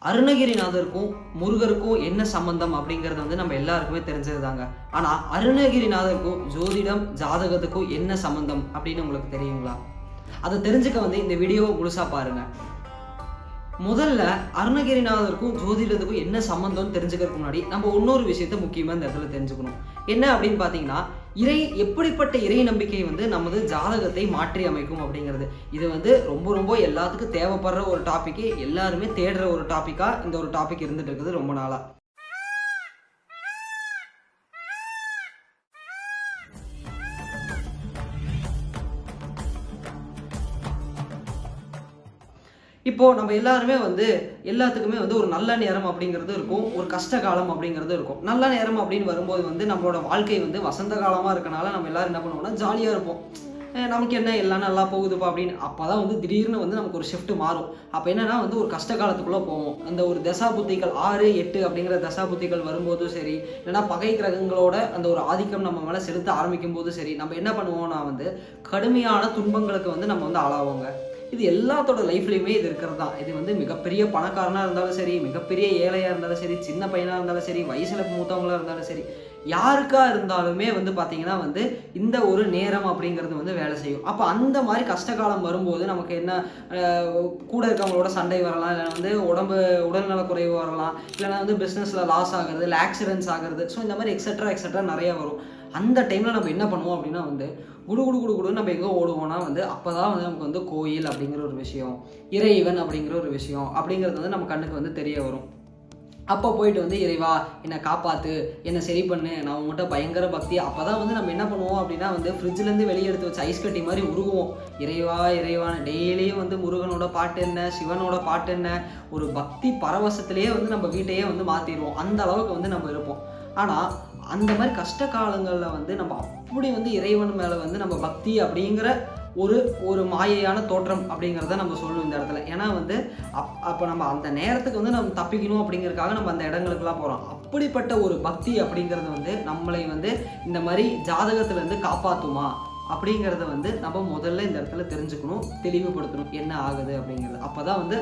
அருணகிரிநாதருக்கும் முருகருக்கும் என்ன சம்பந்தம் அப்படிங்கிறது வந்து நம்ம எல்லாருக்குமே தெரிஞ்சது தாங்க. ஆனால் அருணகிரிநாதருக்கும் ஜோதிடம் ஜாதகத்துக்கும் என்ன சம்பந்தம் அப்படின்னு உங்களுக்கு தெரியுங்களா? அதை தெரிஞ்சுக்க வந்து இந்த வீடியோவை முழுசாக பாருங்கள். முதல்ல அருணகிரிநாதருக்கும் ஜோதிடத்துக்கும் என்ன சம்பந்தம்னு தெரிஞ்சுக்கிறதுக்கு முன்னாடி நம்ம இன்னொரு விஷயத்த முக்கியமாக இந்த இடத்துல தெரிஞ்சுக்கணும். என்ன அப்படின்னு பார்த்தீங்கன்னா, எப்படிப்பட்ட இறை நம்பிக்கை வந்து நமது ஜாதகத்தை மாற்றி அமைக்கும் அப்படிங்கிறது. இது வந்து ரொம்ப ரொம்ப எல்லாத்துக்கும் தேவைப்படுற ஒரு டாப்பிக்கு, எல்லாருமே தேடுற ஒரு டாப்பிக்காக இந்த ஒரு டாபிக் இருந்துட்டு இருக்குது ரொம்ப நாளாக. இப்போ நம்ம எல்லாருமே வந்து எல்லாத்துக்குமே வந்து ஒரு நல்ல நேரம் அப்படிங்கிறது இருக்கும், ஒரு கஷ்ட காலம் அப்படிங்கிறது இருக்கும். நல்ல நேரம் அப்படின்னு வரும்போது வந்து நம்மளோட வாழ்க்கை வந்து வசந்த காலமாக இருக்கனால நம்ம எல்லாரும் என்ன பண்ணுவோம்னா ஜாலியாக இருப்போம். நமக்கு என்ன எல்லாம் நல்லா போகுதுப்பா அப்படின்னு. அப்போ தான் வந்து திடீர்னு வந்து நமக்கு ஒரு ஷிஃப்ட் மாறும். அப்போ என்னன்னா வந்து ஒரு கஷ்ட காலத்துக்குள்ளே போவோம். அந்த ஒரு தசா புத்திகள் 6, 8 அப்படிங்கிற தசா புத்திகள் வரும்போதும் சரி, இல்லைன்னா பகை கிரகங்களோட அந்த ஒரு ஆதிக்கம் நம்ம மேலே செலுத்த ஆரம்பிக்கும் போதும் சரி, நம்ம என்ன பண்ணுவோம்னா வந்து கடுமையான துன்பங்களுக்கு வந்து நம்ம வந்து ஆளாவோங்க. இது எல்லாத்தோட லைஃப்லையுமே இது இருக்கிறது தான். இது வந்து மிகப்பெரிய பணக்காரனாக இருந்தாலும் சரி, மிகப்பெரிய ஏழையாக இருந்தாலும் சரி, சின்ன பையனாக இருந்தாலும் சரி, வயசில் மூத்தவங்களாக இருந்தாலும் சரி, யாருக்காக இருந்தாலுமே வந்து பார்த்தீங்கன்னா வந்து இந்த ஒரு நேரம் அப்படிங்கிறது வந்து வேலை செய்யும். அப்போ அந்த மாதிரி கஷ்டகாலம் வரும்போது நமக்கு என்ன, கூட இருக்கவங்களோட சண்டை வரலாம், இல்லை வந்து உடல்நல குறைவு வரலாம், இல்லைனா வந்து பிஸ்னஸில் லாஸ் ஆகிறது, இல்லை ஆக்சிடென்ட்ஸ் ஆகிறது. ஸோ இந்த மாதிரி எக்ஸட்ரா நிறையா வரும். அந்த டைமில் நம்ம என்ன பண்ணுவோம் அப்படின்னா வந்து குடுன்னு நம்ம எங்கே ஓடுவோம்னா வந்து அப்போ தான் வந்து நமக்கு வந்து கோயில் அப்படிங்கிற ஒரு விஷயம், இறைவன் அப்படிங்கிற ஒரு விஷயம் அப்படிங்கிறது வந்து நம்ம கண்ணுக்கு வந்து தெரிய வரும். அப்போ போயிட்டு வந்து இறைவா என்னை காப்பாற்று, என்னை சரி பண்ணு, நான் உங்கள்கிட்ட பயங்கர பக்தி. அப்போ தான் வந்து நம்ம என்ன பண்ணுவோம் அப்படின்னா வந்து ஃப்ரிட்ஜிலேருந்து வெளியே எடுத்து வச்சு ஐஸ் கட்டி மாதிரி உருகுவோம். இறைவான்னு டெய்லியும் வந்து முருகனோட பாட்டு என்ன, சிவனோட பாட்டு என்ன, ஒரு பக்தி பரவசத்திலேயே வந்து நம்ம வீட்டையே வந்து மாற்றிடுவோம். அந்த அளவுக்கு வந்து நம்ம இருப்போம். ஆனால் அந்த மாதிரி கஷ்ட காலங்களில் வந்து நம்ம அப்படி வந்து இறைவன் மேலே வந்து நம்ம பக்தி அப்படிங்கிற ஒரு மாயையான தோற்றம் அப்படிங்கிறத நம்ம சொல்லணும் இந்த இடத்துல. ஏன்னா வந்து அப்போ நம்ம அந்த நேரத்துக்கு வந்து நம்ம தப்பிக்கணும் அப்படிங்கிறதுக்காக நம்ம அந்த இடங்களுக்குலாம் போகிறோம். அப்படிப்பட்ட ஒரு பக்தி அப்படிங்கிறது வந்து நம்மளை வந்து இந்த மாதிரி ஜாதகத்துலேருந்து காப்பாற்றுமா அப்படிங்கிறத வந்து நம்ம முதல்ல இந்த இடத்துல தெரிஞ்சுக்கணும், தெளிவுபடுத்தணும் என்ன ஆகுது அப்படிங்கிறது. அப்போ தான் வந்து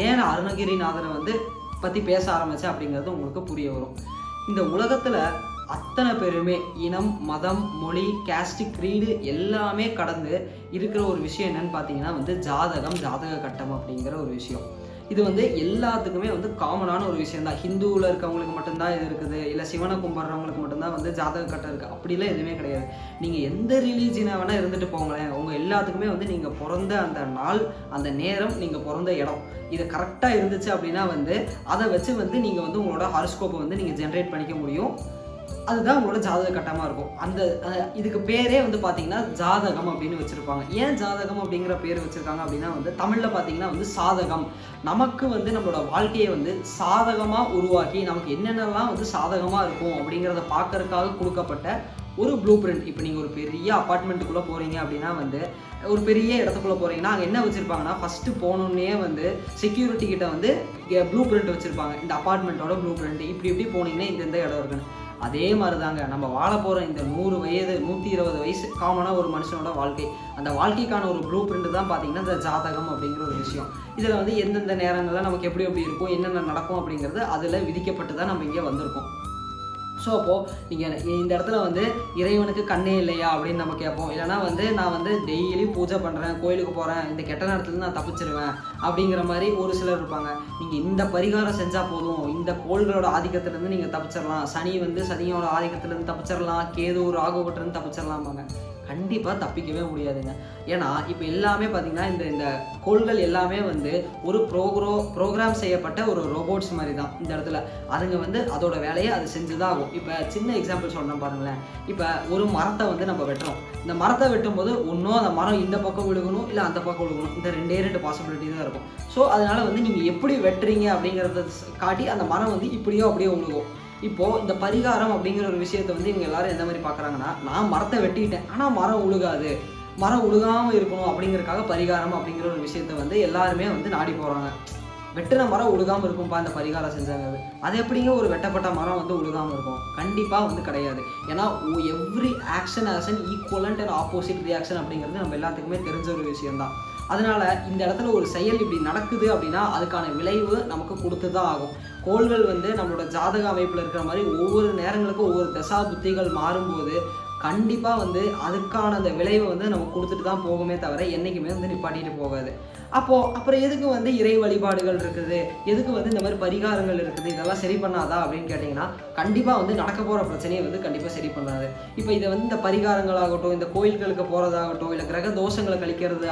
ஏன் அருணகிரிநாதரை வந்து பற்றி பேச ஆரம்பித்தேன் அப்படிங்கிறது உங்களுக்கு புரிய வரும். இந்த உலகத்தில் அத்தனை பேருமே இனம், மதம், மொழி, கேஸ்ட், க்ரீடு எல்லாமே கடந்து இருக்கிற ஒரு விஷயம் என்னன்னு பார்த்தீங்கன்னா வந்து ஜாதக கட்டம் அப்படிங்கிற ஒரு விஷயம். இது வந்து எல்லாத்துக்குமே வந்து காமனான ஒரு விஷயம் தான். ஹிந்துவில் இருக்கவங்களுக்கு மட்டும்தான் இது இருக்குது, இல்லை சிவனை கும்பிட்றவங்களுக்கு மட்டும்தான் வந்து ஜாதக கட்டம் இருக்குது, அப்படிலாம் எதுவுமே கிடையாது. நீங்கள் எந்த ரிலீஜியனை வேணால் இருந்துட்டு போங்களேன், உங்கள் எல்லாத்துக்குமே வந்து நீங்கள் பிறந்த அந்த நாள், அந்த நேரம், நீங்கள் பிறந்த இடம், இது கரெக்டாக இருந்துச்சு அப்படின்னா வந்து அதை வச்சு வந்து நீங்கள் வந்து உங்களோட ஹாரோஸ்கோப்பை வந்து நீங்கள் ஜென்ரேட் பண்ணிக்க முடியும். அதுதான் உங்களோட ஜாதக கட்டமாக இருக்கும். இதுக்கு பேரே வந்து பார்த்தீங்கன்னா ஜாதகம் அப்படின்னு வச்சுருப்பாங்க. ஏன் ஜாதகம் அப்படிங்கிற பேர் வச்சுருக்காங்க அப்படின்னா வந்து தமிழில் பார்த்தீங்கன்னா வந்து சாதகம், நமக்கு வந்து நம்மளோட வாழ்க்கையை வந்து சாதகமாக உருவாக்கி நமக்கு என்னென்னலாம் வந்து சாதகமாக இருக்கும் அப்படிங்கிறத பார்க்கறதுக்காக கொடுக்கப்பட்ட ஒரு ப்ளூ பிரிண்ட். இப்போ நீங்கள் ஒரு பெரிய அப்பார்ட்மெண்ட்டுக்குள்ளே போகிறீங்க அப்படின்னா வந்து ஒரு பெரிய இடத்துக்குள்ளே போகிறீங்கன்னா அங்கே என்ன வச்சுருப்பாங்கன்னா ஃபஸ்ட்டு போனோன்னே வந்து செக்யூரிட்டி கிட்ட வந்து ப்ளூ பிரிண்ட் வச்சுருப்பாங்க. இந்த அப்பார்ட்மெண்ட்டோட ப்ளூ பிரிண்ட், இப்படி போனீங்கன்னா இந்த இடம் இருக்குன்னு. அதே மாதிரி தாங்க நம்ம வாழ போகிற இந்த 100 வயது 120 வயசு காமனாக ஒரு மனுஷனோட வாழ்க்கை, அந்த வாழ்க்கைக்கான ஒரு ப்ளூ பிரிண்ட் தான் பார்த்தீங்கன்னா இந்த ஜாதகம் அப்படிங்கிற ஒரு விஷயம். இதில் வந்து எந்தெந்த நேரங்களில் நமக்கு எப்படி இருக்கும், என்னென்ன நடக்கும் அப்படிங்கிறது அதில் விதிக்கப்பட்டு தான் நம்ம இங்கே வந்திருக்கோம். ஸோ அப்போது நீங்கள் இந்த இடத்துல வந்து இறைவனுக்கு கண்ணே இல்லையா அப்படின்னு நம்ம கேட்போம். இல்லைனா வந்து நான் வந்து டெய்லி பூஜை பண்ணுறேன், கோயிலுக்கு போகிறேன், இந்த கெட்ட நேரத்துலேருந்து நான் தப்பிச்சிருவேன் அப்படிங்கிற மாதிரி ஒரு சிலர் இருப்பாங்க. நீங்கள் இந்த பரிகாரம் செஞ்சால் போதும், இந்த கோள்களோட ஆதிக்கத்துலேருந்து நீங்கள் தப்பிச்சிடலாம், சனியோட ஆதிக்கத்துலேருந்து தப்பிச்சிடலாம், கேது ராகுகிட்டேருந்து தப்பிச்சிடலாம்பாங்க. கண்டிப்பாக தப்பிக்கவே முடியாதுங்க. ஏன்னா இப்போ எல்லாமே பார்த்தீங்கன்னா இந்த கோள்கள் எல்லாமே வந்து ஒரு ப்ரோக்ராம் செய்யப்பட்ட ஒரு ரோபோட்ஸ் மாதிரி தான் இந்த இடத்துல. அதுங்க வந்து அதோட வேலையை அது செஞ்சு தான் ஆகும். இப்போ சின்ன எக்ஸாம்பிள் சொல்கிறேன் பாருங்களேன். இப்போ ஒரு மரத்தை வந்து நம்ம வெட்டுறோம். இந்த மரத்தை வெட்டும்போது ஒன்றும் அந்த மரம் இந்த பக்கம் விழுகணும், இல்லை அந்த பக்கம் விழுகணும், இந்த ரெண்டு பாசிபிலிட்டி தான் இருக்கும். ஸோ அதனால் வந்து நீங்கள் எப்படி வெட்டுறீங்க அப்படிங்கிறத காட்டி அந்த மரம் வந்து அப்படியே விழுகும். இப்போது இந்த பரிகாரம் அப்படிங்கிற ஒரு விஷயத்தை வந்து இவங்க எல்லாரும் எந்த மாதிரி பார்க்குறாங்கன்னா, நான் மரத்தை வெட்டிட்டேன் ஆனால் மரம் உழுகாமல் இருக்கணும் அப்படிங்கிறதுக்காக பரிகாரம் அப்படிங்கிற ஒரு விஷயத்தை வந்து எல்லாருமே வந்து நாடி போகிறாங்க. வெட்டின மரம் உழுகாமல் இருக்கும்பா இந்த பரிகாரம் செஞ்சாங்க. அது எப்படிங்க ஒரு வெட்டப்பட்ட மரம் வந்து உழுகாமல் இருக்கும்? கண்டிப்பாக வந்து கிடையாது. ஏன்னா every action as an equivalent and opposite reaction அப்படிங்கிறது நம்ம எல்லாத்துக்குமே தெரிஞ்ச ஒரு விஷயம்தான். அதனால இந்த இடத்துல ஒரு செயல் இப்படி நடக்குது அப்படின்னா அதுக்கான விளைவு நமக்கு கொடுத்து தான் ஆகும். கோள்கள் வந்து நம்மளோட ஜாதக அமைப்பில் இருக்கிற மாதிரி ஒவ்வொரு நேரங்களுக்கும் ஒவ்வொரு தசா புத்திகள் மாறும்போது கண்டிப்பாக வந்து அதுக்கான அந்த விளைவை வந்து நம்ம கொடுத்துட்டு தான் போகுமே தவிர என்றைக்குமே வந்து நிப்பாட்டிட்டு போகாது. அப்புறம் எதுக்கு வந்து இறை வழிபாடுகள் இருக்குது, எதுக்கு வந்து இந்த மாதிரி பரிகாரங்கள் இருக்குது, இதெல்லாம் சரி பண்ணாதா அப்படின்னு கேட்டிங்கன்னா கண்டிப்பாக வந்து நடக்க போகிற பிரச்சனையை வந்து கண்டிப்பாக சரி பண்ணாது. இப்போ இதை வந்து இந்த பரிகாரங்களாகட்டும், இந்த கோயில்களுக்கு போகிறதாகட்டும், இல்லை கிரக தோஷங்களை கழிக்கிறது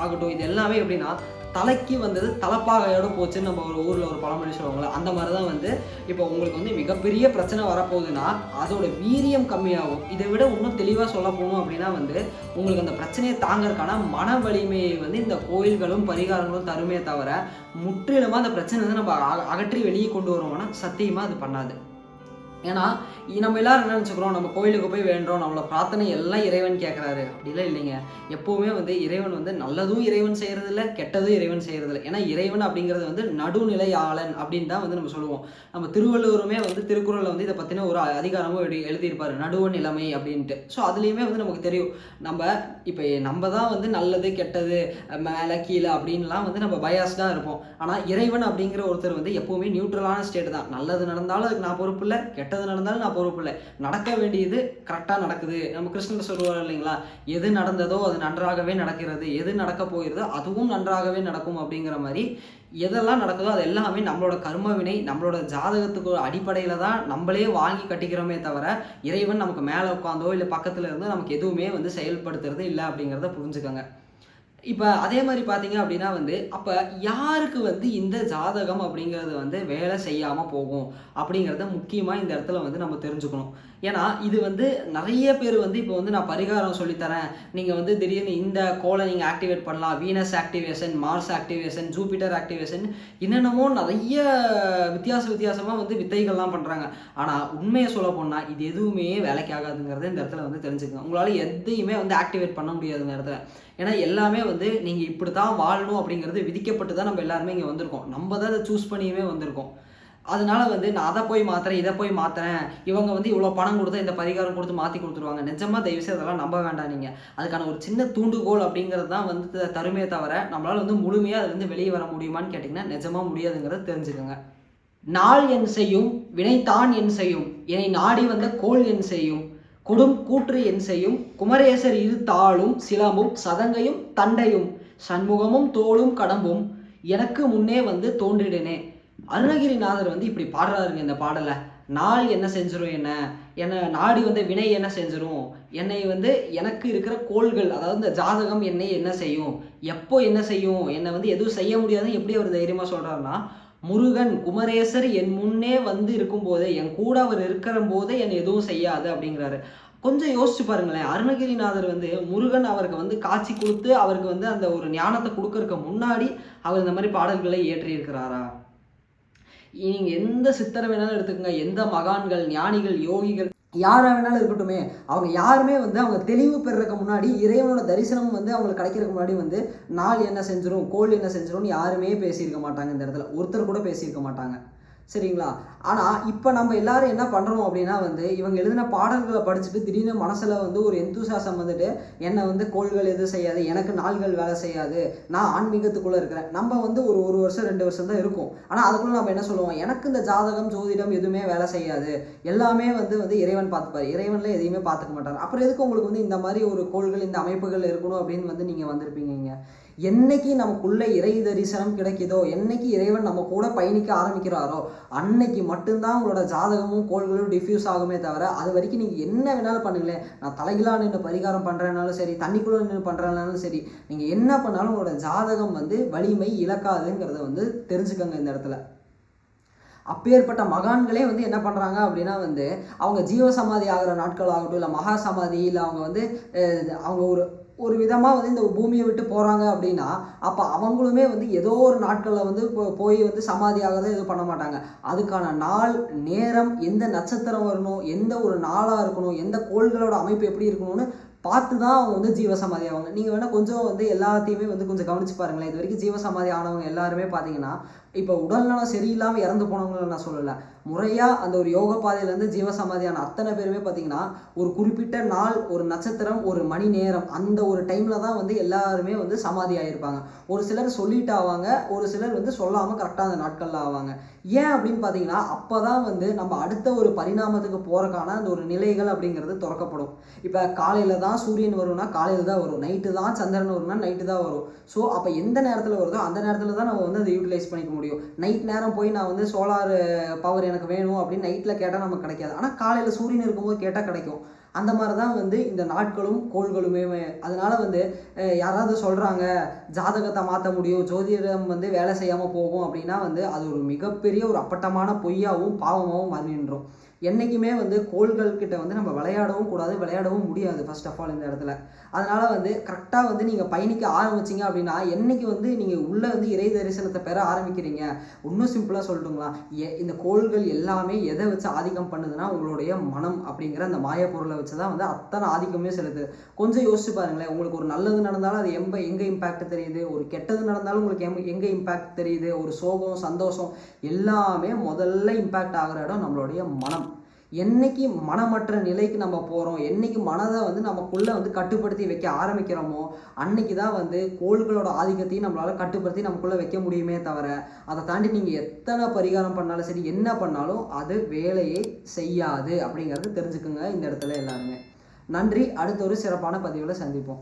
ஆகட்டும், இது எல்லாமே எப்படின்னா தலைக்கு வந்தது தலப்பாகையோட போச்சுன்னு நம்ம ஒரு ஊரில் ஒரு பழமொழி சொல்லுவாங்களே, அந்த மாதிரி தான் வந்து இப்போ உங்களுக்கு வந்து மிகப்பெரிய பிரச்சனை வரப்போகுதுன்னா அதோட வீரியம் கம்மியாகும். இதை விட இன்னும் தெளிவாக சொல்ல போகணும் அப்படின்னா வந்து உங்களுக்கு அந்த பிரச்சனையை தாங்கறதுக்கான மன வலிமையை வந்து இந்த கோயில்களும் பரிகாரங்களும் தருமே தவிர முற்றிலுமாக அந்த பிரச்சனை வந்து நம்ம அகற்றி வெளியே கொண்டு வருவோம்னா சத்தியமாக அது பண்ணாது. ஏன்னா நம்ம எல்லாரும் என்ன நினச்சிக்கிறோம், நம்ம கோயிலுக்கு போய் வேண்டுறோம், நம்மளோட பிரார்த்தனை எல்லாம் இறைவன் கேட்குறாரு அப்படிலாம் இல்லைங்க. எப்போவுமே வந்து இறைவன் வந்து நல்லதும் இறைவன் செய்கிறதில்ல, கெட்டதும் இறைவன் செய்கிறதில்ல. ஏன்னா இறைவன் அப்படிங்கிறது வந்து நடுநிலையாளன் அப்படின்னு தான் வந்து நம்ம சொல்லுவோம். நம்ம திருவள்ளுவருமே வந்து திருக்குறளில் வந்து இதை பற்றின ஒரு அதிகாரமும் எழுதியிருப்பார், நடுவ நிலைமை அப்படின்ட்டு. ஸோ அதுலேயுமே வந்து நமக்கு தெரியும் இப்போ நம்ம தான் வந்து நல்லது கெட்டது மேலே கீழே அப்படின்லாம் வந்து நம்ம பயாஸ்டாக இருப்போம். ஆனால் இறைவன் அப்படிங்கிற ஒருத்தர் வந்து எப்போவுமே நியூட்ரலான ஸ்டேட் தான். நல்லது நடந்தாலும் அதுக்கு நான் பொறுப்பு இல்லை, கெட்டது நடந்தாலும் நான் பொறுப்பு இல்லை, நடக்க வேண்டியது கரெக்டாக நடக்குது. நம்ம கிருஷ்ணன் சொல்லுவார் இல்லைங்களா, எது நடந்ததோ அது நன்றாகவே நடக்கிறது, எது நடக்க போகிறதோ அதுவும் நன்றாகவே நடக்கும் அப்படிங்கிற மாதிரி எதெல்லாம் நடக்குதோ அது எல்லாமே நம்மளோட கர்ம வினை, நம்மளோட ஜாதகத்துக்கு அடிப்படையில் தான் நம்மளே வாங்கி கட்டிக்கிறோமே தவிர இறைவன் நமக்கு மேலே உட்காந்தோ இல்லை பக்கத்தில் இருந்தோ நமக்கு எதுவுமே வந்து செயல்படுத்துறது இல்லை அப்படிங்கிறத புரிஞ்சுக்கோங்க. இப்போ அதே மாதிரி பார்த்தீங்க அப்படின்னா வந்து அப்போ யாருக்கு வந்து இந்த ஜாதகம் அப்படிங்கிறது வந்து வேலை செய்யாமல் போகும் அப்படிங்கிறத முக்கியமாக இந்த இடத்துல வந்து நம்ம தெரிஞ்சுக்கணும். ஏன்னா இது வந்து நிறைய பேர் வந்து இப்போ வந்து நான் பரிகாரம் சொல்லித்தரேன், நீங்கள் வந்து திடீர்னு இந்த கோலை நீங்கள் ஆக்டிவேட் பண்ணலாம், Venus activation, Mars activation, Jupiter activation, என்னென்னமோ நிறைய வித்தியாசமாக வந்து வித்தைகள்லாம் பண்ணுறாங்க. ஆனால் உண்மையை சொல்ல போனால் இது எதுவுமே வேலைக்கு ஆகாதுங்கிறத இந்த இடத்துல வந்து தெரிஞ்சுக்கணும். உங்களால் எதையுமே வந்து ஆக்டிவேட் பண்ண முடியாது இந்த இடத்துல. ஏன்னா எல்லாமே வந்து நீங்கள் இப்படி தான் வாழணும் அப்படிங்கிறது விதிக்கப்பட்டு தான் நம்ம எல்லாருமே இங்கே வந்திருக்கோம். நம்ம தான் அதை சூஸ் பண்ணியுமே வந்திருக்கோம். அதனால வந்து நான் அதை போய் மாற்றுறேன், இதை போய் மாற்றுறேன், இவங்க வந்து இவ்வளோ பணம் கொடுத்தா இந்த பரிகாரம் கொடுத்து மாற்றி கொடுத்துருவாங்க, நிஜமாக தயவுசெய்து அதெல்லாம் நம்ப வேண்டாம். நீங்கள் அதுக்கான ஒரு சின்ன தூண்டுகோல் அப்படிங்கிறது தான் வந்து தருமே தவிர நம்மளால் வந்து முழுமையாக அதுலேருந்து வெளியே வர முடியுமான்னு கேட்டிங்கன்னா நிஜமாக முடியாதுங்கிறத தெரிஞ்சுக்கோங்க. நாள் என் செய்யும், வினைத்தான் என் செய்யும், என்னை நாடி வந்த கோள் என் செய்யும், கொடும் கூற்று என் செய்யும், குமரேசர் இரு தாளும் சிலம்பும் சதங்கையும் தண்டையும் சண்முகமும் தோளும் கடம்பும் எனக்கு முன்னே வந்து தோன்றிடனே. அருணகிரிநாதர் வந்து இப்படி பாடுறாருங்க இந்த பாடலை. நாள் என்ன செஞ்சிரும், என்ன நாடி வந்த வினை என்ன செஞ்சிரும், என்னை வந்து எனக்கு இருக்கிற கோள்கள், அதாவது இந்த ஜாதகம் என்னை என்ன செய்யும், எப்போ என்ன செய்யும், என்னை வந்து எதுவும் செய்ய முடியாதுன்னு எப்படி அவர் தைரியமாக சொல்கிறாருன்னா, முருகன் குமரேசர் என் முன்னே வந்து இருக்கும்போதே, என் கூட அவர் இருக்கிற போதே என்னை எதுவும் செய்யாது அப்படிங்கிறாரு. கொஞ்சம் யோசிச்சு பாருங்களேன். அருணகிரிநாதர் வந்து முருகன் அவருக்கு வந்து காட்சி கொடுத்து அவருக்கு வந்து அந்த ஒரு ஞானத்தை கொடுக்கறதுக்கு முன்னாடி அவர் இந்த மாதிரி பாடல்களை இயற்றி இருக்கிறாரா? நீங்கள் எந்த சித்தரை வேணாலும் எடுத்துக்கோங்க, எந்த மகான்கள், ஞானிகள், யோகிகள் யாராக வேணாலும் இருக்கட்டுமே, அவங்க யாருமே வந்து அவங்க தெளிவு பெறதுக்கு முன்னாடி இறைவனோட தரிசனம் வந்து அவங்களுக்கு கிடைக்கிறதுக்கு முன்னாடி வந்து நாள் என்ன செஞ்சிடும், கோள் என்ன செஞ்சிடும்னு யாருமே பேசியிருக்க மாட்டாங்க. இந்த இடத்துல ஒருத்தர் கூட பேசியிருக்க மாட்டாங்க. சரிங்களா? ஆனால் இப்போ நம்ம எல்லாரும் என்ன பண்ணுறோம் அப்படின்னா வந்து இவங்க எழுதின பாடல்களை படிச்சுட்டு திடீர்னு மனசில் வந்து ஒரு எந்தூசாசம் வந்துட்டு என்னை வந்து கோள்கள் எதுவும் செய்யாது, எனக்கு நாள்கள் வேலை செய்யாது, நான் ஆன்மீகத்துக்குள்ளே இருக்கிறேன். நம்ம வந்து ஒரு வருஷம் 2 வருஷம் தான் இருக்கும். ஆனால் அதுக்குள்ளே நம்ம என்ன சொல்லுவோம், எனக்கு இந்த ஜாதகம் ஜோதிடம் எதுவுமே வேலை செய்யாது, எல்லாமே வந்து இறைவன் பார்த்துப்பார், இறைவனில் எதையுமே பார்த்துக்க மாட்டார். அப்புறம் எதுக்கு உங்களுக்கு வந்து இந்த மாதிரி ஒரு கோள்கள் இந்த அமைப்புகள் இருக்கணும் அப்படின்னு வந்து நீங்கள் வந்திருப்பீங்க. என்னைக்கு நமக்குள்ள இறை தரிசனம் கிடைக்குதோ, என்னைக்கு இறைவன் நம்ம கூட பயணிக்க ஆரம்பிக்கிறாரோ அன்னைக்கு மட்டும்தான் உங்களோட ஜாதகமும் கோள்களும் டிஃப்யூஸ் ஆகுமே தவிர அது வரைக்கும் நீங்கள் என்ன வேணாலும் பண்ணுங்களேன். நான் தலைகளாக நின்று பரிகாரம் பண்ணுறதுனாலும் சரி, தண்ணிக்குள்ளே நின்று பண்ணுறதுனாலும் சரி, நீங்கள் என்ன பண்ணாலும் உங்களோட ஜாதகம் வந்து வலிமை இழக்காதுங்கிறத வந்து தெரிஞ்சுக்கோங்க இந்த இடத்துல. அப்பேற்பட்ட மகான்களே வந்து என்ன பண்ணுறாங்க அப்படின்னா வந்து அவங்க ஜீவசமாதி ஆகிற நாட்கள் ஆகட்டும், இல்லை மகா சமாதி, இல்லை அவங்க வந்து அவங்க ஒரு விதமாக வந்து இந்த பூமியை விட்டு போகிறாங்க அப்படின்னா அப்போ அவங்களுமே வந்து ஏதோ ஒரு நாட்களில் வந்து போய் வந்து சமாதி ஆகிறத எதுவும் பண்ண மாட்டாங்க. அதுக்கான நாள் நேரம், எந்த நட்சத்திரம் வரணும், எந்த ஒரு நாளாக இருக்கணும், எந்த கோள்களோட அமைப்பு எப்படி இருக்கணும்னு பார்த்து தான் அவங்க வந்து ஜீவசமாதி ஆவாங்க. நீங்கள் வேணால் கொஞ்சம் வந்து எல்லாத்தையுமே வந்து கொஞ்சம் கவனிச்சு பாருங்களேன். இது வரைக்கும் ஜீவசமாதி ஆனவங்க எல்லாருமே பார்த்தீங்கன்னா, இப்போ உடல்நலம் சரியில்லாமல் இறந்து போனவங்கள நான் சொல்லலை. முறையாக அந்த ஒரு யோக பாதையிலேருந்து ஜீவசமாதியான அத்தனை பேருமே பார்த்தீங்கன்னா, ஒரு குறிப்பிட்ட நாள், ஒரு நட்சத்திரம், ஒரு மணி நேரம் அந்த ஒரு டைமில் தான் வந்து எல்லாருமே வந்து சமாதி ஆகியிருப்பாங்க. ஒரு சிலர் சொல்லிட்டு ஆவாங்க, ஒரு சிலர் வந்து சொல்லாமல் கரெக்டாக அந்த நாட்களில் ஆவாங்க. ஏன் அப்படின்னு பார்த்தீங்கன்னா, அப்போ தான் வந்து நம்ம அடுத்த ஒரு பரிணாமத்துக்கு போகிறக்கான அந்த ஒரு நிலைகள் அப்படிங்கிறது திறக்கப்படும். இப்போ காலையில் தான் சூரியன் வரும்னா காலையில் தான் வரும், நைட்டு தான் சந்திரன் வரும்னா நைட்டு தான் வரும். ஸோ அப்போ எந்த நேரத்தில் வருதோ அந்த நேரத்தில் தான் நம்ம வந்து அதை யூட்டிலைஸ் பண்ணிக்க முடியும். நைட் நேரம் போய் நான் வந்து சோலார் பவர் எனக்கு வேணும் அப்படின்னு நைட்டில் கேட்டால் நமக்கு கிடைக்காது. ஆனால் காலையில் சூரியன் இருக்கும்போது கேட்டால் கிடைக்கும். அந்த மாதிரி தான் வந்து இந்த நாட்களும் கோள்களுமே. அதனால வந்து யாராவது சொல்கிறாங்க ஜாதகத்தை மாற்ற முடியும், ஜோதிடம் வந்து வேலை செய்யாமல் போகும் அப்படின்னா வந்து அது ஒரு மிகப்பெரிய ஒரு அப்பட்டமான பொய்யாகவும் பாவமாகவும் மாறி நின்றோம். என்றைக்குமே வந்து கோள்கள் கிட்ட வந்து நம்ம விளையாடவும் கூடாது, விளையாடவும் முடியாது ஃபர்ஸ்ட் ஆஃப் ஆல் இந்த இடத்துல. அதனால் வந்து கரெக்டாக வந்து நீங்கள் பயணிக்க ஆரம்பிச்சிங்க அப்படின்னா, என்றைக்கு வந்து நீங்கள் உள்ளே வந்து இறை தரிசனத்தை பெற ஆரம்பிக்கிறீங்க, இன்னும் சிம்பிளாக சொல்லட்டுங்களா, இந்த கோள்கள் எல்லாமே எதை வச்சு ஆதிக்கம் பண்ணுதுன்னா உங்களுடைய மனம் அப்படிங்கிற அந்த மாயப்பொருளை வச்சு தான் வந்து அத்தனை ஆதிக்கமே செலுத்துது. கொஞ்சம் யோசிச்சு பாருங்களேன். உங்களுக்கு ஒரு நல்லது நடந்தாலும் அது எங்கே இம்பேக்ட் தெரியுது, ஒரு கெட்டது நடந்தாலும் உங்களுக்கு எங்கே இம்பேக்ட் தெரியுது, ஒரு சோகம் சந்தோஷம் எல்லாமே முதல்ல இம்பேக்ட் ஆகிற இடம் நம்மளுடைய மனம். என்னைக்கு மனமற்ற நிலைக்கு நம்ம போகிறோம், என்னைக்கு மனதை வந்து நமக்குள்ளே வந்து கட்டுப்படுத்தி வைக்க ஆரம்பிக்கிறோமோ அன்னைக்கு தான் வந்து கோள்களோட ஆதிக்கத்தையும் நம்மளால் கட்டுப்படுத்தி நமக்குள்ளே வைக்க முடியுமே தவிர, அதை தாண்டி நீங்கள் எத்தனை பரிகாரம் பண்ணாலும் சரி, என்ன பண்ணாலும் அது வேலையை செய்யாது அப்படிங்கிறது தெரிஞ்சுக்குங்க இந்த இடத்துல எல்லாருமே. நன்றி. அடுத்த ஒரு சிறப்பான பதிவில் சந்திப்போம்.